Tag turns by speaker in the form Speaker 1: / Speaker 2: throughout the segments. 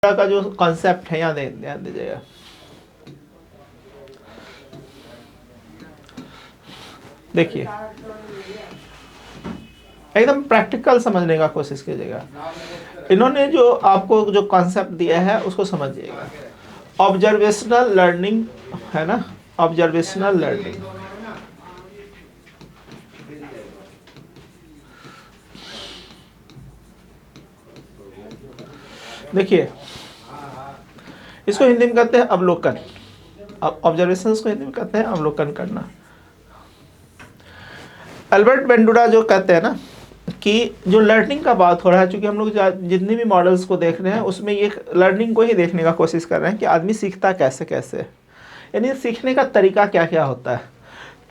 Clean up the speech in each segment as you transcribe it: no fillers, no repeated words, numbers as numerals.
Speaker 1: का जो कॉन्सेप्ट है यहाँ ध्यान दीजिएगा। देखिए एकदम प्रैक्टिकल समझने का कोशिश कीजिएगा। इन्होंने जो आपको जो कॉन्सेप्ट दिया है उसको समझिएगा। ऑब्जर्वेशनल लर्निंग है ना, ऑब्जर्वेशनल लर्निंग। देखिए इसको हिंदी में कहते हैं अवलोकन। ऑब्जर्वेशंस को हिंदी में कहते हैं अवलोकन करना। अल्बर्ट बेंडुरा जो कहते हैं ना कि जो लर्निंग का बात हो रहा है, चूंकि हम लोग जितने भी मॉडल्स को देख रहे हैं उसमें ये लर्निंग को ही देखने का कोशिश कर रहे हैं कि आदमी सीखता कैसे कैसे, यानी सीखने का तरीका क्या क्या होता है।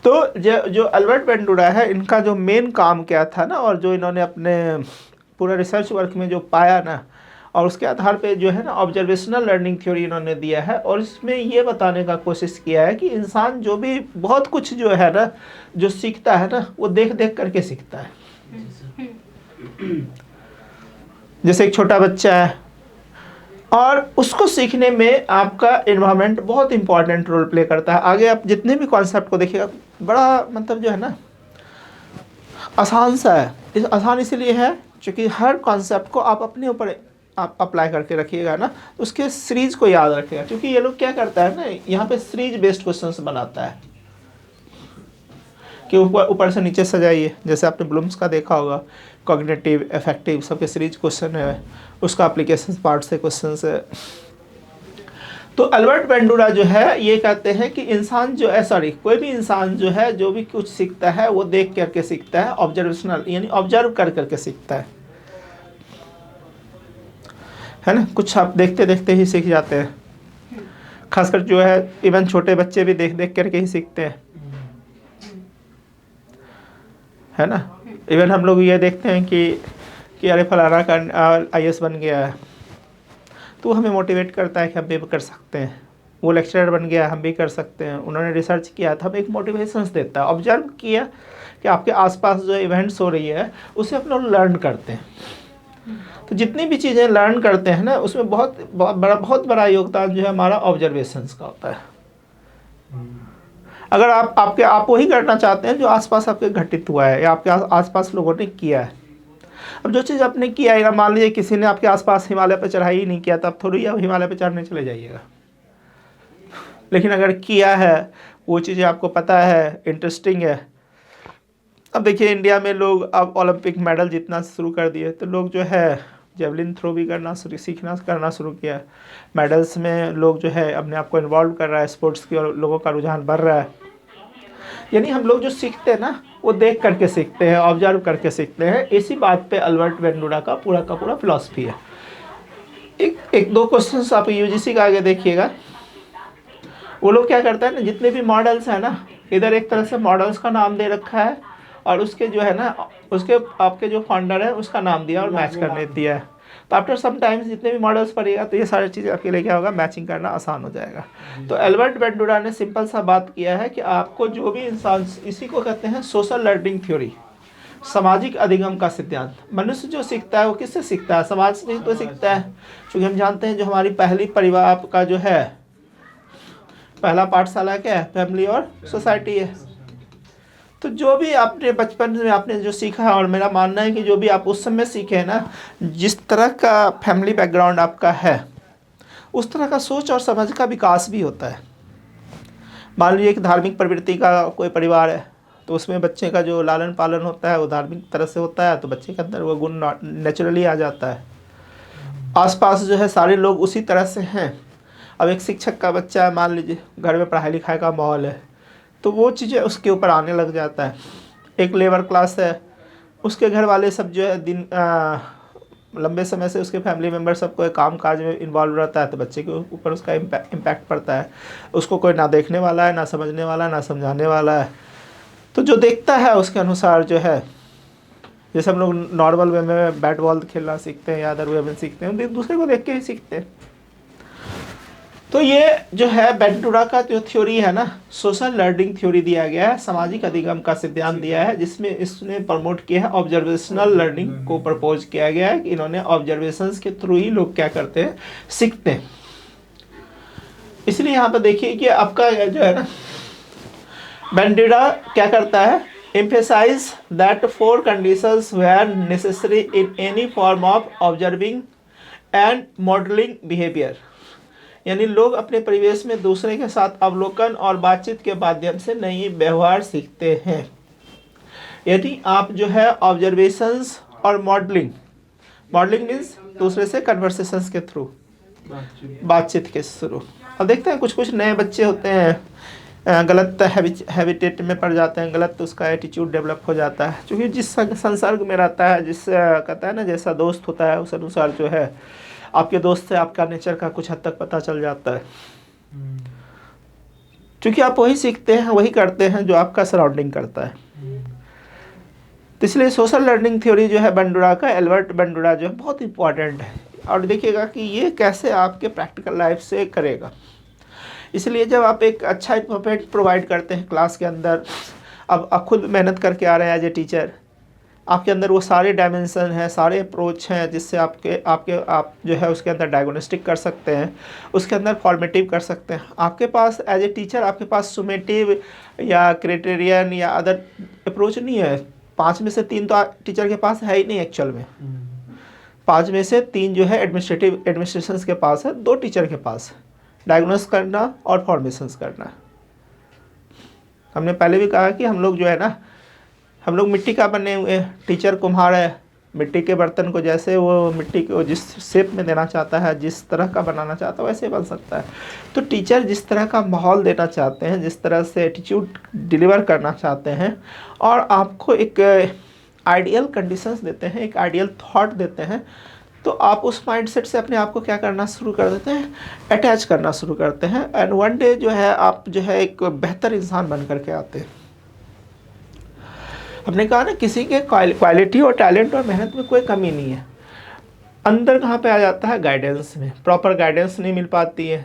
Speaker 1: तो जो अल्बर्ट बेंडुरा है, इनका जो मेन काम क्या था ना, और जो इन्होंने अपने पूरा रिसर्च वर्क में जो पाया ना, और उसके आधार पे जो है ना ऑब्जर्वेशनल लर्निंग थ्योरी इन्होंने दिया है। और इसमें ये बताने का कोशिश किया है कि इंसान जो भी बहुत कुछ जो है ना जो सीखता है ना, वो देख देख करके सीखता है। जैसे एक छोटा बच्चा है और उसको सीखने में आपका एनवायरनमेंट बहुत इंपॉर्टेंट रोल प्ले करता है। आगे आप जितने भी कॉन्सेप्ट को देखिएगा, बड़ा मतलब जो है ना आसान सा है। आसान इसलिए है क्योंकि हर कॉन्सेप्ट को आप अपने ऊपर आप अप्लाई करके रखिएगा ना, उसके सीरीज को याद रखिएगा। क्योंकि ये लोग क्या करता है ना, यहाँ पे सीरीज बेस्ड क्वेश्चंस बनाता है कि ऊपर से नीचे सजाइए। जैसे आपने ब्लूम्स का देखा होगा, कॉग्निटिव, अफेक्टिव, सबके सीरीज क्वेश्चन है, उसका एप्लीकेशन पार्ट से क्वेश्चन है। तो अल्बर्ट बेंडुरा जो है ये कहते हैं कि इंसान जो है, कोई भी इंसान जो है जो भी कुछ सीखता है वो देख करके सीखता है, ऑब्जर्वेशनल यानी ऑब्जर्व कर करके सीखता है ना। कुछ आप देखते देखते ही सीख जाते हैं। खासकर जो है इवन छोटे बच्चे भी देख देख करके ही सीखते हैं, है ना। इवन हम लोग ये देखते हैं कि अरे फलाना का IAS बन गया है, तो हमें मोटिवेट करता है कि हम भी कर सकते हैं। वो लेक्चरर बन गया, हम भी कर सकते हैं। उन्होंने रिसर्च किया था, हमें एक मोटिवेशंस देता है। ऑब्जर्व किया कि आपके आसपास जो इवेंट्स हो रही है उसे हम लोग लर्न करते हैं। तो जितनी भी चीज़ें लर्न करते हैं ना, उसमें बहुत बड़ा योगदान जो है हमारा ऑब्जर्वेशंस का होता है। अगर आप वही करना चाहते हैं जो आसपास आपके घटित हुआ है या आपके आसपास लोगों ने किया है। अब जो चीज़ आपने किया है, मान लीजिए किसी ने आपके आसपास हिमालय पर चढ़ाई ही नहीं किया, तब थोड़ी आप हिमालय पर चढ़ने चले जाइएगा। लेकिन अगर किया है, वो चीज़ें आपको पता है, इंटरेस्टिंग है। अब देखिए इंडिया में लोग अब ओलंपिक मेडल जीतना शुरू कर दिए, तो लोग जो है जेवलिन थ्रो भी करना शुरू किया। मेडल्स में लोग जो है अपने आप को इन्वॉल्व कर रहा है स्पोर्ट्स की, और लोगों का रुझान बढ़ रहा है। यानी हम लोग जो सीखते हैं ना, वो देख करके सीखते हैं, ऑब्जर्व करके सीखते हैं। इसी बात पे अल्बर्ट बेंडुरा का पूरा फिलॉसफी है। एक दो क्वेश्चंस आप UGC का आगे देखिएगा। वो लोग क्या करते हैं ना, जितने भी मॉडल्स हैं ना, इधर एक तरह से मॉडल्स का नाम दे रखा है, और उसके जो है ना उसके आपके जो फाउंडर है उसका नाम दिया और मैच करने दिया है। तो आफ्टर सम टाइम्स जितने भी मॉडल्स पढ़िएगा तो ये सारी चीज़ें आपके लिए क्या होगा, मैचिंग करना आसान हो जाएगा। तो अल्बर्ट बेंडुरा ने सिंपल सा बात किया है कि आपको जो भी इंसान, इसी को कहते हैं सोशल लर्निंग थ्योरी, सामाजिक अधिगम का सिद्धांत। मनुष्य जो सीखता है वो किससे सीखता है, समाज से तो सीखता है। क्योंकि हम जानते हैं जो हमारी पहली परिवार का जो है पहला पाठशाला क्या है, फैमिली और सोसाइटी है। तो जो भी आपने बचपन में आपने जो सीखा है, और मेरा मानना है कि जो भी आप उस समय सीखे हैं ना, जिस तरह का फैमिली बैकग्राउंड आपका है, उस तरह का सोच और समझ का विकास भी होता है। मान लीजिए कि धार्मिक प्रवृत्ति का कोई परिवार है, तो उसमें बच्चे का जो लालन पालन होता है वो धार्मिक तरह से होता है, तो बच्चे के अंदर वो गुण नेचुरली आ जाता है। आसपास जो है सारे लोग उसी तरह से हैं। अब एक शिक्षक का बच्चा है, मान लीजिए घर में पढ़ाई लिखाई का माहौल है, तो वो चीज़ें उसके ऊपर आने लग जाता है। एक लेबर क्लास है, उसके घर वाले सब जो है लंबे समय से उसके फैमिली मेम्बर सब कोई काम काज में इन्वॉल्व रहता है, तो बच्चे के ऊपर उसका इम्पैक्ट पड़ता है। उसको कोई ना देखने वाला है, ना समझने वाला है, ना समझाने वाला है। तो जो देखता है उसके अनुसार जो है, जैसे हम लोग नॉर्मल वे में बैट बॉल खेलना सीखते हैं या अदर वे में सीखते हैं, दूसरे को देख के ही सीखते हैं। तो ये जो है बेंटुरा का जो थ्योरी है ना, सोशल लर्निंग थ्योरी दिया गया है, सामाजिक अधिगम का सिद्धांत दिया है, जिसमें इसने प्रमोट किया है ऑब्जर्वेशनल लर्निंग को प्रपोज किया गया है कि इन्होंने ऑब्जर्वेशंस के थ्रू ही लोग क्या करते हैं, सीखते हैं। इसलिए यहाँ पर देखिए कि आपका जो है ना बेंटुरा क्या करता है, emphasize that 4 conditions were necessary in any form of observing and modeling behavior। यानी लोग अपने परिवेश में दूसरे के साथ अवलोकन और बातचीत के माध्यम से नई व्यवहार सीखते हैं। यदि आप जो है ऑब्जर्वेशंस और मॉडलिंग मीन्स दूसरे से कन्वर्सेशंस के थ्रू, बातचीत के थ्रू। अब देखते हैं कुछ कुछ नए बच्चे होते हैं गलत हैबिटेट में पड़ जाते हैं, गलत उसका एटीट्यूड डेवलप हो जाता है, क्योंकि जिस संसर्ग में रहता है, जिस कहता है ना जैसा दोस्त होता है उस अनुसार जो है आपके दोस्त से आपका नेचर का कुछ हद तक पता चल जाता है, क्योंकि आप वही सीखते हैं, वही करते हैं जो आपका सराउंडिंग करता है। तो इसलिए सोशल लर्निंग थ्योरी जो है बेंटुरा का, एल्बर्ट बेंटुरा जो है बहुत इंपॉर्टेंट है। और देखिएगा कि ये कैसे आपके प्रैक्टिकल लाइफ से करेगा। इसलिए जब आप एक अच्छा इक्विपमेंट प्रोवाइड करते हैं क्लास के अंदर, अब आप खुद मेहनत करके आ रहे हैं एज ए टीचर, आपके अंदर वो सारे डायमेंशन हैं, सारे अप्रोच हैं, जिससे आप जो है उसके अंदर डायग्नोस्टिक कर सकते हैं, उसके अंदर फॉर्मेटिव कर सकते हैं। आपके पास एज ए टीचर आपके पास सुमेटिव या क्राइटेरियन या अदर अप्रोच नहीं है। 5 में से 3 तो टीचर के पास है ही नहीं एक्चुअल में। 5 में से 3 जो है एडमिनिस्ट्रेशन के पास है, 2 टीचर के पास है, डायग्नोस करना और फॉर्मेशंस करना। हमने पहले भी कहा कि हम लोग जो है ना, हम लोग मिट्टी का बने हुए हैं, टीचर कुम्हार है, मिट्टी के बर्तन को जैसे वो मिट्टी को जिस शेप में देना चाहता है, जिस तरह का बनाना चाहता है वैसे बन सकता है। तो टीचर जिस तरह का माहौल देना चाहते हैं, जिस तरह से एटीट्यूड डिलीवर करना चाहते हैं और आपको एक आइडियल कंडीशंस देते हैं, एक आइडियल थॉट देते हैं, तो आप उस माइंडसेट से अपने आप को क्या करना शुरू कर देते हैं, अटैच करना शुरू करते हैं। एंड वन डे जो है आप जो है एक बेहतर इंसान बन करके आते हैं। हमने कहा ना किसी के क्वालिटी और टैलेंट और मेहनत में कोई कमी नहीं है, अंदर कहाँ पे आ जाता है, गाइडेंस में। प्रॉपर गाइडेंस नहीं मिल पाती है,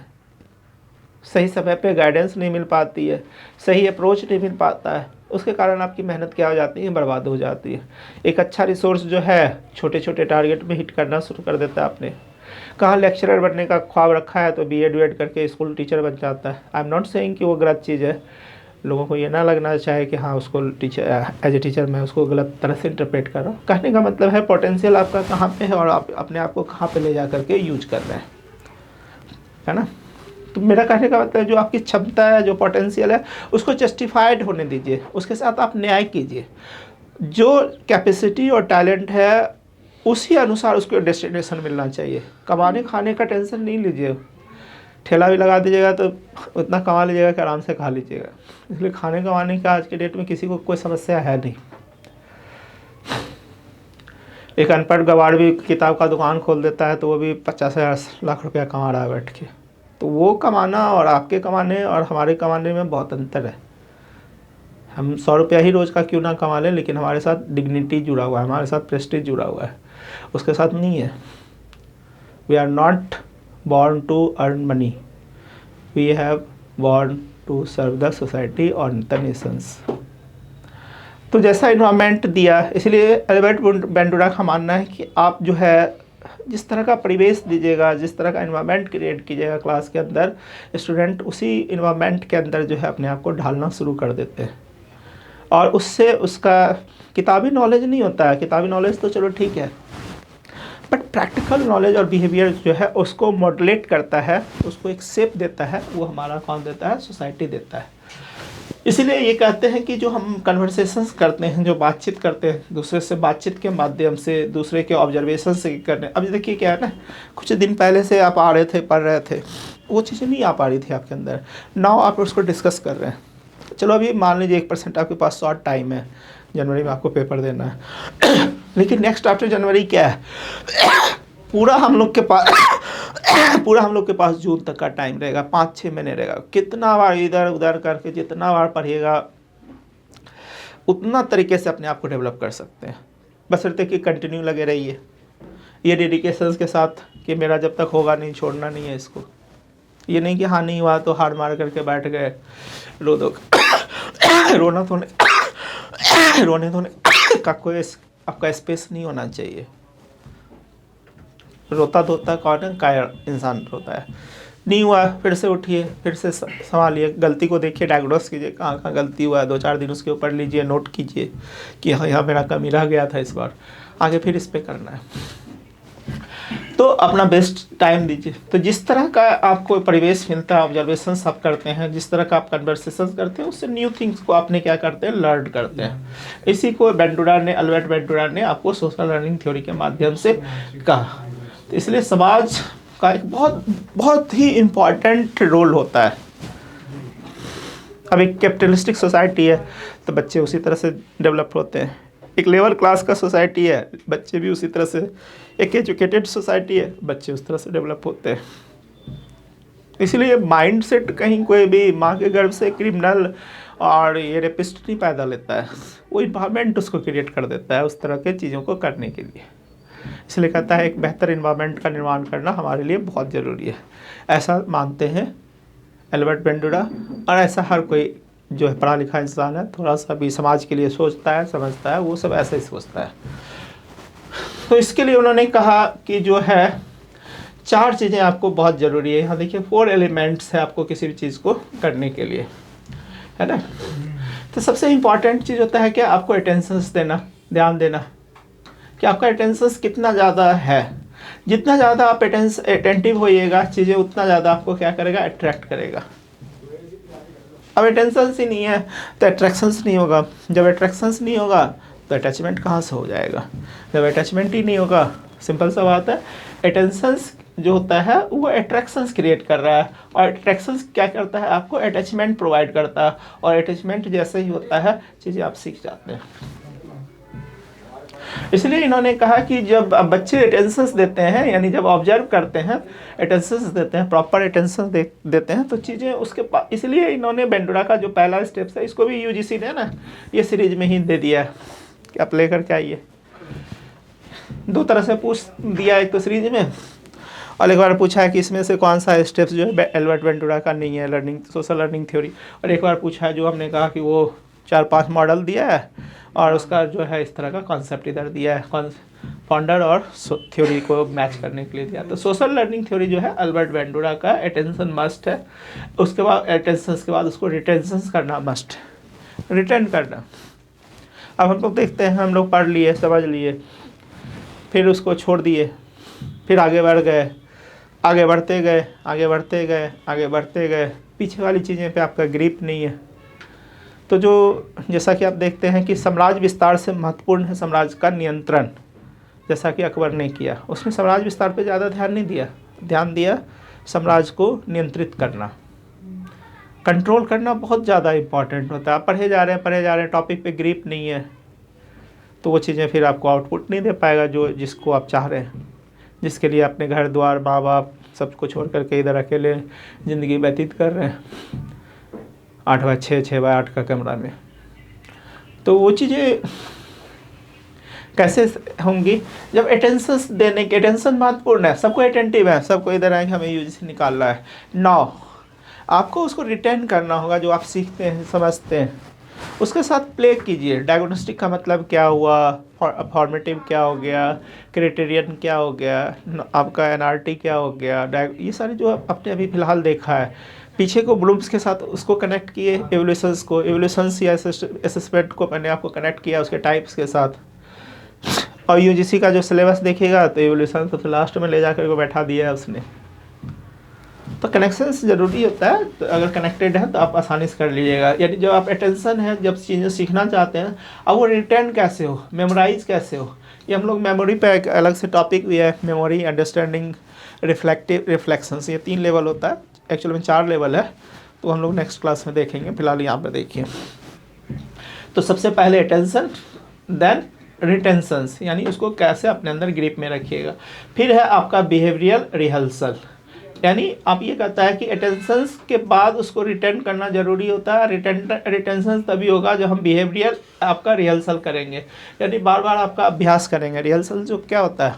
Speaker 1: सही समय पे गाइडेंस नहीं मिल पाती है, सही अप्रोच नहीं मिल पाता है, उसके कारण आपकी मेहनत क्या हो जाती है, बर्बाद हो जाती है। एक अच्छा रिसोर्स जो है छोटे छोटे टारगेट में हिट करना शुरू कर देता है। आपने कहाँ लेक्चरर बनने का ख्वाब रखा है तो बीएड वीएड करके स्कूल टीचर बन जाता है। आई एम नॉट सेइंग कि वो गलत चीज़ है, लोगों को ये ना लगना चाहे कि हाँ उसको टीचर एज ए टीचर मैं उसको गलत तरह से इंटरप्रेट कर रहा हूँ। कहने का मतलब है पोटेंशियल आपका कहाँ पे है और आप अपने आप को कहाँ पे ले जा करके यूज कर रहे हैं, है ना। तो मेरा कहने का मतलब जो आपकी क्षमता है, जो पोटेंशियल है, उसको जस्टिफाइड होने दीजिए, उसके साथ आप न्याय कीजिए। जो कैपेसिटी और टैलेंट है उसी अनुसार उसको डेस्टिनेशन मिलना चाहिए। कमाने खाने का टेंशन नहीं लीजिए, ठेला भी लगा दीजिएगा तो उतना कमा लीजिएगा कि आराम से खा लीजिएगा। इसलिए खाने कमाने का आज के डेट में किसी को कोई समस्या है नहीं। एक अनपढ़ गवार भी किताब का दुकान खोल देता है तो वो भी 50,000 लाख रुपया कमा रहा है बैठ के। तो वो कमाना और आपके कमाने और हमारे कमाने में बहुत अंतर है। हम 100 रुपया ही रोज़ का क्यों ना कमा लें, लेकिन हमारे साथ डिग्निटी जुड़ा हुआ है, हमारे साथ प्रेस्टीज जुड़ा हुआ है, उसके साथ नहीं है। We are not born to earn money, we have born to serve the society or the nations। तो जैसा इन्वायरमेंट दिया, इसलिए एल्बर्ट बेंटुरा का मानना है कि आप जो है जिस तरह का परिवेश दीजिएगा, जिस तरह का इन्वायरमेंट क्रिएट कीजिएगा क्लास के अंदर, स्टूडेंट उसी इन्वायरमेंट के अंदर जो है अपने आप को ढालना शुरू कर देते हैं। और उससे उसका किताबी नॉलेज नहीं होता है, किताबी नॉलेज तो चलो ठीक है, बट प्रैक्टिकल नॉलेज और बिहेवियर जो है उसको मॉडलेट करता है, उसको एक शेप देता है, वो हमारा कौन देता है, सोसाइटी देता है। इसीलिए ये कहते हैं कि जो हम कन्वर्सेशंस करते हैं, जो बातचीत करते हैं दूसरे से, बातचीत के माध्यम से, दूसरे के ऑब्जर्वेशन से करने। अब देखिए क्या है ना, कुछ दिन पहले से आप आ रहे थे, पढ़ रहे थे, वो चीज़ें नहीं आ पा रही थी आपके अंदर, नाउ आप उसको डिस्कस कर रहे हैं। चलो अभी मान लीजिए 1% आपके पास शॉर्ट टाइम है, जनवरी में आपको पेपर देना है लेकिन नेक्स्ट आफ्टर जनवरी क्या है, पूरा हम लोग के पास जून तक का टाइम रहेगा, 5-6 महीने रहेगा। कितना बार इधर उधर करके जितना बार पढ़िएगा उतना तरीके से अपने आप को डेवलप कर सकते हैं, बशर्ते कि कंटिन्यू लगे रहिए ये डेडिकेशन के साथ कि मेरा जब तक होगा नहीं, छोड़ना नहीं है इसको। ये नहीं कि हाँ नहीं हुआ तो हार मार करके बैठ गए, रो दो रोना रोने धोने का कोई आपका स्पेस नहीं होना चाहिए। रोता धोता कौन है? कायर इंसान रोता है। नहीं हुआ फिर से उठिए, फिर से संभालिए, गलती को देखिए, डायग्नोस कीजिए कहाँ कहाँ गलती हुआ है, 2-4 दिन उसके ऊपर लीजिए, नोट कीजिए कि हाँ यहाँ मेरा कमी रह गया था इस बार, आगे फिर इस पे करना है। तो अपना बेस्ट टाइम दीजिए। तो जिस तरह का आपको परिवेश मिलता है, ऑब्जर्वेशन आप करते हैं, जिस तरह का आप कन्वर्सेशन करते हैं, उससे न्यू थिंग्स को आपने क्या करते हैं, लर्न करते हैं। इसी को अल्बर्ट बेंडुरा ने आपको सोशल लर्निंग थ्योरी के माध्यम से कहा। तो इसलिए समाज का एक बहुत ही इम्पॉर्टेंट रोल होता है। अब एक कैपिटलिस्टिक सोसाइटी है तो बच्चे उसी तरह से डेवलप होते हैं, एक लेबर क्लास का सोसाइटी है बच्चे भी उसी तरह से, एक एजुकेटेड सोसाइटी है बच्चे उस तरह से डेवलप होते हैं। इसलिए माइंड सेट कहीं कोई भी माँ के गर्भ से क्रिमिनल और ये रेपिस्ट नहीं पैदा लेता है, वो इन्वायरमेंट उसको क्रिएट कर देता है उस तरह के चीज़ों को करने के लिए। इसलिए कहता है एक बेहतर इन्वायरमेंट का निर्माण करना हमारे लिए बहुत ज़रूरी है, ऐसा मानते हैं अल्बर्ट बेंडुरा। और ऐसा हर कोई जो है पढ़ा लिखा इंसान है, थोड़ा सा भी समाज के लिए सोचता है, समझता है, वो सब ऐसे ही सोचता है। तो इसके लिए उन्होंने कहा कि जो है 4 चीज़ें आपको बहुत ज़रूरी है। यहाँ देखिए 4 एलिमेंट्स है आपको किसी भी चीज़ को करने के लिए, है ना। तो सबसे इम्पॉर्टेंट चीज़ होता है कि आपको अटेंशंस देना, ध्यान देना कि आपका अटेंशंस कितना ज़्यादा है। जितना ज़्यादा आप अटेंटिव होइएगा, चीज़ें उतना ज़्यादा आपको क्या करेगा, अट्रैक्ट करेगा। अब अटेंशंस ही नहीं है तो अट्रैक्शंस नहीं होगा, जब अट्रैक्शंस नहीं होगा तो अटैचमेंट कहाँ से हो जाएगा। जब अटैचमेंट ही नहीं होगा, सिंपल सा बात है, अटेंशंस जो होता है वो अट्रैक्शंस क्रिएट कर रहा है, और अट्रैक्शंस क्या करता है, आपको अटैचमेंट प्रोवाइड करता है, और अटैचमेंट जैसे ही होता है चीज़ें आप सीख जाते हैं। इसलिए इन्होंने कहा कि जब बच्चे अटेंशंस देते हैं, यानी जब ऑब्जर्व करते हैं, अटेंशंस देते हैं, प्रॉपर अटेंशन देते हैं, तो चीज़ें उसके पास, इसलिए इन्होंने बेंडुरा का जो पहला स्टेप्स है इसको भी यूजीसी ने ना ये सीरीज में ही दे दिया है कि आप लेकर के आइए। 2 तरह से पूछ दिया एक तो सीरीज में, और एक बार पूछा है कि इसमें से कौन सा स्टेप्स जो है अल्बर्ट बेंडुरा का नहीं है, लर्निंग सोशल लर्निंग थ्योरी। और एक बार पूछा है जो हमने कहा कि वो 4-5 मॉडल दिया है और उसका जो है इस तरह का कॉन्सेप्ट इधर दिया है, फाउंडर और थ्योरी को मैच करने के लिए दिया। तो सोशल लर्निंग थ्योरी जो है अल्बर्ट बेंडुरा का अटेंशन मस्ट है, उसके बाद अटेंशन के बाद उसको रिटेंशन करना मस्ट, रिटर्न करना। अब हम लोग देखते हैं, हम लोग पढ़ लिए, समझ लिए, फिर उसको छोड़ दिए, फिर आगे बढ़ गए, आगे बढ़ते गए, आगे बढ़ते गए, आगे बढ़ते गए, पीछे वाली चीज़ें पे आपका ग्रिप नहीं है। तो जो जैसा कि आप देखते हैं कि साम्राज्य विस्तार से महत्वपूर्ण है साम्राज्य का नियंत्रण, जैसा कि अकबर ने किया, उसने साम्राज्य विस्तार पे ज़्यादा ध्यान नहीं दिया, ध्यान दिया साम्राज्य को नियंत्रित करना, कंट्रोल करना बहुत ज़्यादा इम्पॉर्टेंट होता है। आप पढ़े जा रहे हैं, टॉपिक पे ग्रिप नहीं है, तो वो चीज़ें फिर आपको आउटपुट नहीं दे पाएगा जो जिसको आप चाह रहे हैं, जिसके लिए अपने घर द्वार माँ बाप सबको छोड़ करके इधर अकेले ज़िंदगी व्यतीत कर रहे हैं 6x8 का कमरा में। तो वो चीज़ें कैसे होंगी जब अटेंशन देने के, अटेंशन महत्वपूर्ण है, सबको अटेंटिव है, सबको इधर आएंगे, हमें यूजीसी निकालना है। नाउ आपको उसको रिटेन करना होगा, जो आप सीखते हैं समझते हैं उसके साथ प्ले कीजिए। डायग्नोस्टिक का मतलब क्या हुआ, फॉर्मेटिव क्या हो गया, क्राइटेरियन क्या हो गया, आपका एनआरटी क्या हो गया, ये सारे जो आपने अभी फ़िलहाल देखा है, पीछे को ब्लूम्स के साथ उसको कनेक्ट किए, एवोल्यूशंस या असेसमेंट को मैंने आपको कनेक्ट किया उसके टाइप्स के साथ। और यूजीसी का जो सिलेबस देखिएगा तो एवोल्यूशन सबसे लास्ट में ले जाकर को बैठा दिया है उसने। तो कनेक्शंस ज़रूरी होता है, तो अगर कनेक्टेड है तो आप आसानी से कर लीजिएगा। यानी जब आप अटेंशन है, जब चीज़ें सीखना चाहते हैं, अब वो रिटेन कैसे हो, मेमोराइज कैसे हो, ये हम लोग मेमोरी पे एक अलग से टॉपिक भी है, मेमोरी, अंडरस्टैंडिंग, रिफ्लेक्शंस, ये 3 लेवल होता है, एक्चुअल में 4 लेवल है, तो हम लोग नेक्स्ट क्लास में देखेंगे, फिलहाल यहाँ पर देखिए। तो सबसे पहले अटेंशन, देन रिटेंशंस, यानी उसको कैसे अपने अंदर ग्रिप में रखिएगा। फिर है आपका बिहेवियरल रिहर्सल, यानी आप ये कहता है कि अटेंशंस के बाद उसको रिटर्न करना ज़रूरी होता है। रिटेंशन तभी होगा जब हम बिहेवियर आपका रिहर्सल करेंगे, यानी बार बार आपका अभ्यास करेंगे। रिहर्सल जो क्या होता है,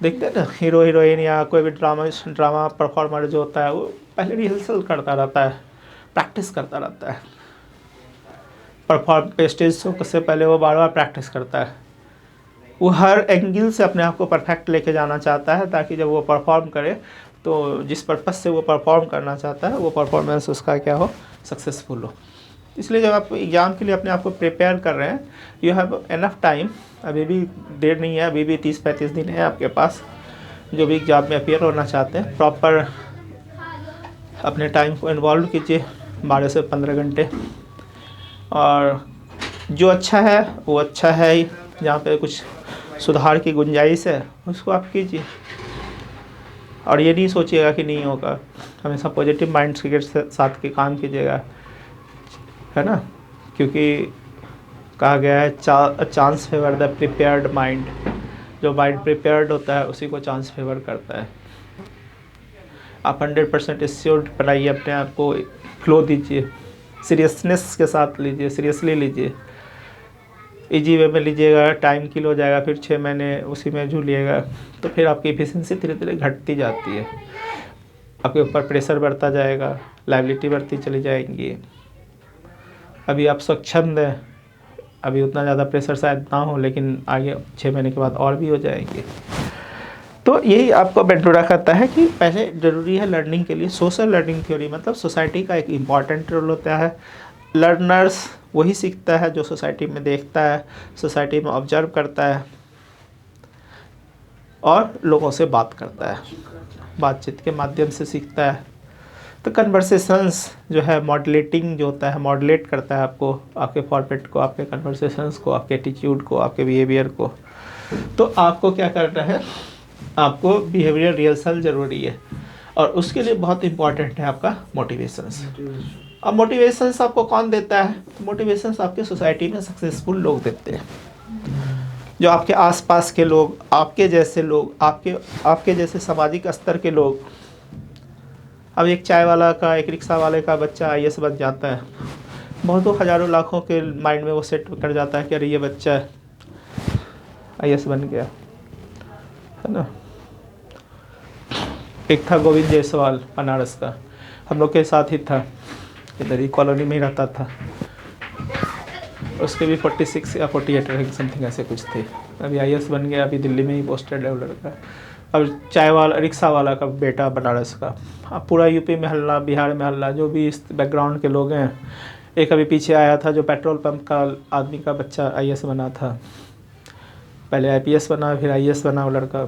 Speaker 1: देखते हैं ना, हीरो हीरोइन या कोई भी ड्रामा परफॉर्मर जो होता है वो पहले रिहर्सल करता रहता है, प्रैक्टिस करता रहता है। परफॉर्म पे स्टेज शो से पहले वो बार बार प्रैक्टिस करता है। वो हर एंगल से अपने आप को परफेक्ट लेके जाना चाहता है, ताकि जब वो परफॉर्म करे तो जिस पर्पज़ से वो परफॉर्म करना चाहता है वो परफॉर्मेंस उसका क्या हो, सक्सेसफुल हो। इसलिए जब आप एग्ज़ाम के लिए अपने आप को प्रिपेयर कर रहे हैं, यू हैव एनफ टाइम, अभी भी देर नहीं है, अभी भी 30-35 दिन है आपके पास। जो भी एग्ज़ाम में अपियर होना चाहते हैं, प्रॉपर अपने टाइम को इन्वॉल्व कीजिए 12 से 15 घंटे, और जो अच्छा है वो अच्छा है ही, जहाँ पे कुछ सुधार की गुंजाइश है उसको आप कीजिए, और ये नहीं सोचिएगा कि नहीं होगा। हमेशा पॉजिटिव माइंड के साथ के काम कीजिएगा, है ना, क्योंकि कहा गया है chance favour the prepared mind. जो माइंड प्रिपेयर्ड होता है उसी को चांस फेवर करता है। आप 100% एश्योर्ड बनाइए अपने आप को, फ्लो दीजिए, सीरियसनेस के साथ लीजिए, सीरियसली लीजिए, इजी वे में लीजिएगा। टाइम किल हो जाएगा, फिर 6 महीने उसी में झूलिएगा तो फिर आपकी एफिशिएंसी धीरे धीरे घटती जाती है, आपके ऊपर प्रेशर बढ़ता जाएगा, लायबिलिटी बढ़ती चली जाएंगी। अभी आप सक्षम हैं, अभी उतना ज़्यादा प्रेशर शायद ना हो, लेकिन आगे 6 महीने के बाद और भी हो जाएंगे। तो यही आपको बेंटोरा कहता है कि पहले ज़रूरी है लर्निंग के लिए सोशल लर्निंग थ्योरी, मतलब सोसाइटी का एक इम्पॉर्टेंट रोल होता है। लर्नर्स वही सीखता है जो सोसाइटी में देखता है, सोसाइटी में ऑब्जर्व करता है और लोगों से बात करता है, बातचीत के माध्यम से सीखता है। तो कन्वर्सेशंस जो है, मॉडलेटिंग जो होता है, मॉडलेट करता है आपको, आपके फॉर्मेट को, आपके कन्वर्सेशंस को, आपके एटीट्यूड को, आपके बिहेवियर को। तो आपको क्या करना है, आपको बिहेवियर रिहर्सल ज़रूरी है, और उसके लिए बहुत इंपॉर्टेंट है आपका मोटिवेशंस। अब मोटिवेशंस आपको कौन देता है? मोटिवेशंस आपके सोसाइटी में सक्सेसफुल लोग देते हैं, जो आपके आसपास के लोग, आपके जैसे लोग, आपके जैसे सामाजिक स्तर के लोग। अब एक चाय वाला का, एक रिक्शा वाले का बच्चा आईएएस बन जाता है, बहुतों हज़ारों लाखों के माइंड में वो सेट कर जाता है कि अरे ये बच्चा आईएएस बन गया, है ना। एक था गोविंद जायसवाल बनारस का, हम लोग के साथ ही था, इधर ही कॉलोनी में ही रहता था। उसके भी 46 या 48 रैंक समथिंग ऐसे कुछ थे। अभी आईएएस बन गया, अभी दिल्ली में ही पोस्टेड है वो लड़का। अब चाय वाला, रिक्शा वाला का बेटा बनारस का। अब पूरा यूपी में हल्ला, बिहार में हल्ला, जो भी इस बैकग्राउंड के लोग हैं। एक अभी पीछे आया था जो पेट्रोल पंप का आदमी का बच्चा आईएएस बना था, पहले आईपीएस बना, फिर आईएएस बना वो लड़का।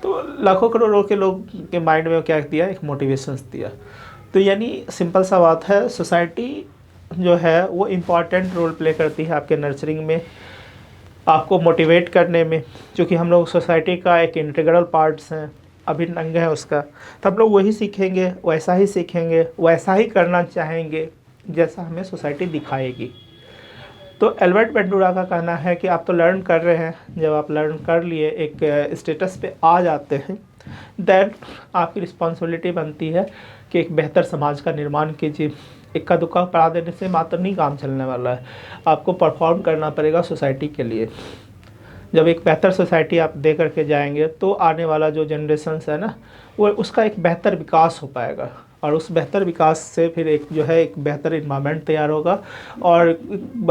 Speaker 1: तो लाखों करोड़ों के लोग के माइंड में क्या दिया, एक मोटिवेशंस दिया। तो यानी सिंपल सा बात है, सोसाइटी जो है वो इम्पॉर्टेंट रोल प्ले करती है आपके नर्चरिंग में, आपको मोटिवेट करने में, क्योंकि हम लोग सोसाइटी का एक इंटीग्रल पार्ट्स हैं, अभिन्न अंग है उसका। तो हम लोग वही सीखेंगे, वैसा ही सीखेंगे, वैसा ही करना चाहेंगे जैसा हमें सोसाइटी दिखाएगी। तो एल्बर्ट बेंडूरा का कहना है कि आप तो लर्न कर रहे हैं, जब आप लर्न कर लिए, एक स्टेटस पे आ जाते हैं, देन आपकी रिस्पॉन्सिबिलिटी बनती है कि एक बेहतर समाज का निर्माण कीजिए। इक्का दुक्का पढ़ा देने से मात्र नहीं काम चलने वाला है, आपको परफॉर्म करना पड़ेगा सोसाइटी के लिए। जब एक बेहतर सोसाइटी आप दे करके जाएंगे तो आने वाला जो जनरेशन्स है ना, वो उसका एक बेहतर विकास हो पाएगा, और उस बेहतर विकास से फिर एक जो है एक बेहतर इन्वायरमेंट तैयार होगा। और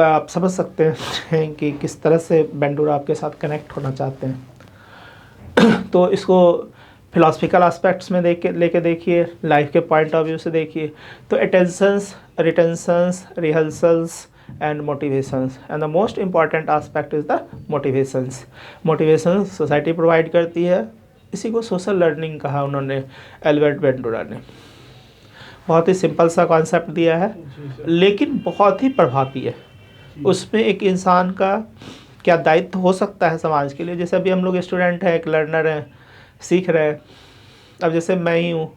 Speaker 1: आप समझ सकते हैं कि किस तरह से बेंडूरा आपके साथ कनेक्ट होना चाहते हैं। तो इसको फिलोसफिकल एस्पेक्ट्स में लेके देखिए, लाइफ के पॉइंट ऑफ व्यू से देखिए। तो attentions, retentions, rehearsals and motivations, and the most important aspect is the motivations. Motivations society provide करती है, इसी को सोशल लर्निंग कहा उन्होंने, एल्बर्ट बेंडूरा ने। बहुत ही सिंपल सा कॉन्सेप्ट दिया है, लेकिन बहुत ही प्रभावी है। उसमें एक इंसान का क्या दायित्व हो सकता है समाज के लिए। जैसे अभी हम लोग स्टूडेंट हैं, एक लर्नर हैं, सीख रहे हैं। अब जैसे मैं ही हूँ,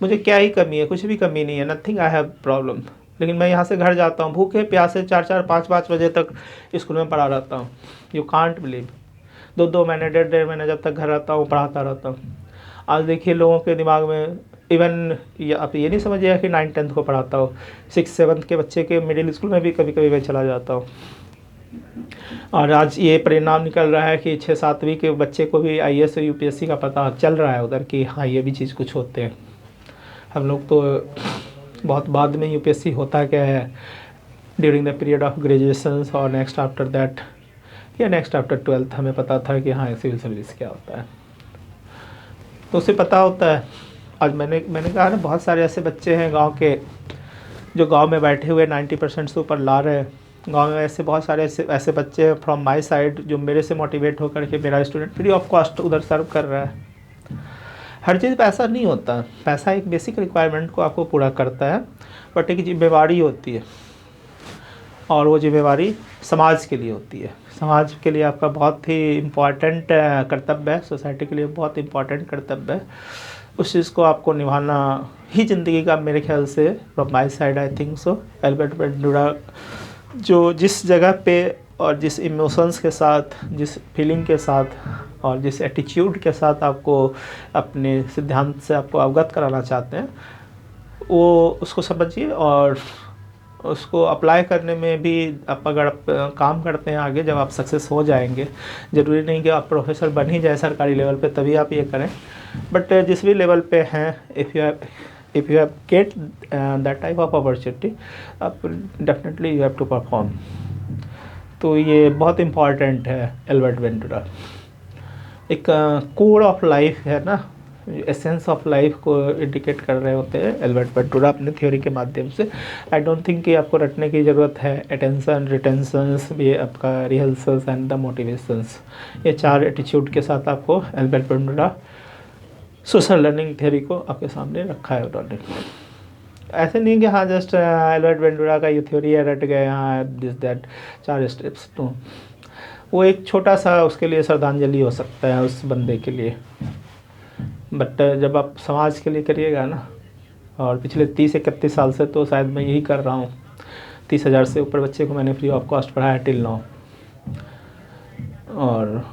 Speaker 1: मुझे क्या ही कमी है, कुछ भी कमी नहीं है, नथिंग आई हैव प्रॉब्लम। लेकिन मैं यहाँ से घर जाता हूँ भूखे प्यासे, 4-4, 5-5 बजे तक स्कूल में पढ़ा रहता हूँ। यू कांट बिलीव, 2-2 महीने, 1.5 महीने जब तक घर रहता हूँ पढ़ाता रहता हूँ। आज देखिए लोगों के दिमाग में, इवन आप ये नहीं समझिएगा कि 9th-10th को पढ़ाता हो, 6th-7th के बच्चे के मिडिल स्कूल में भी कभी कभी मैं चला जाता हूँ। और आज ये परिणाम निकल रहा है कि 6-7वीं के बच्चे को भी आईएएस और यूपीएससी का पता चल रहा है उधर कि हाँ ये भी चीज़ कुछ होते हैं। हम लोग तो बहुत बाद में यूपीएससी होता क्या है, during the period of graduation और नेक्स्ट आफ्टर दैट या नेक्स्ट आफ्टर 12th हमें पता था कि हाँ सिविल सर्विस क्या होता है, तो उसे पता होता है। आज मैंने कहा ना, बहुत सारे ऐसे बच्चे हैं गांव के जो गांव में बैठे हुए 90% से ऊपर ला रहे हैं। गांव में ऐसे बहुत सारे ऐसे बच्चे हैं फ्रॉम माय साइड जो मेरे से मोटिवेट होकर के मेरा स्टूडेंट फ्री ऑफ कॉस्ट उधर सर्व कर रहा है। हर चीज़ पैसा नहीं होता, पैसा एक बेसिक रिक्वायरमेंट को आपको पूरा करता है, बट एक जिम्मेवारी होती है और वो जिम्मेवारी समाज के लिए होती है। समाज के लिए आपका बहुत ही इम्पॉर्टेंट कर्तव्य है, सोसाइटी के लिए बहुत इम्पॉर्टेंट कर्तव्य है। उस चीज़ को आपको निभाना ही ज़िंदगी का, मेरे ख्याल से from my side I think so. Albert बांडुरा जो जिस जगह पे और जिस इमोशंस के साथ, जिस फीलिंग के साथ और जिस एटीट्यूड के साथ आपको अपने सिद्धांत से आपको अवगत कराना चाहते हैं, वो उसको समझिए और उसको अप्लाई करने में भी आप अगर काम करते हैं आगे, जब आप सक्सेस हो जाएंगे, ज़रूरी नहीं कि आप प्रोफेसर बन ही जाए सरकारी लेवल पे तभी आप ये करें, बट जिस भी लेवल पे हैं, if you have get that type of opportunity, आप definitely you have to perform. तो ये बहुत इम्पॉर्टेंट है। एल्बर्ट बांडुरा एक कोड ऑफ लाइफ है ना, एसेंस ऑफ लाइफ को इंडिकेट कर रहे होते हैं एल्बर्ट बांडुरा अपने थ्योरी के माध्यम से। आई डोंट थिंक कि आपको रटने की ज़रूरत है। अटेंशन, रिटेंशंस, ये आपका रिहर्सल्स एंड द मोटिवेशंस, ये 4 एटीट्यूड के साथ आपको एल्बर्ट बांडुरा सोशल लर्निंग थ्योरी को आपके सामने रखा है उन्होंने। ऐसे नहीं कि हाँ जस्ट एल्बर्ट बांडुरा का ये थ्योरी है, रट गए, हाँ दिस दैट 4 स्टेप्स। तो वो एक छोटा सा उसके लिए श्रद्धांजलि हो सकता है उस बंदे के लिए, बट जब आप समाज के लिए करिएगा ना, और पिछले 30-31 साल से तो शायद मैं यही कर रहा हूँ। 30,000 से ऊपर बच्चे को मैंने फ्री ऑफ कॉस्ट पढ़ाया टिल नाउ। और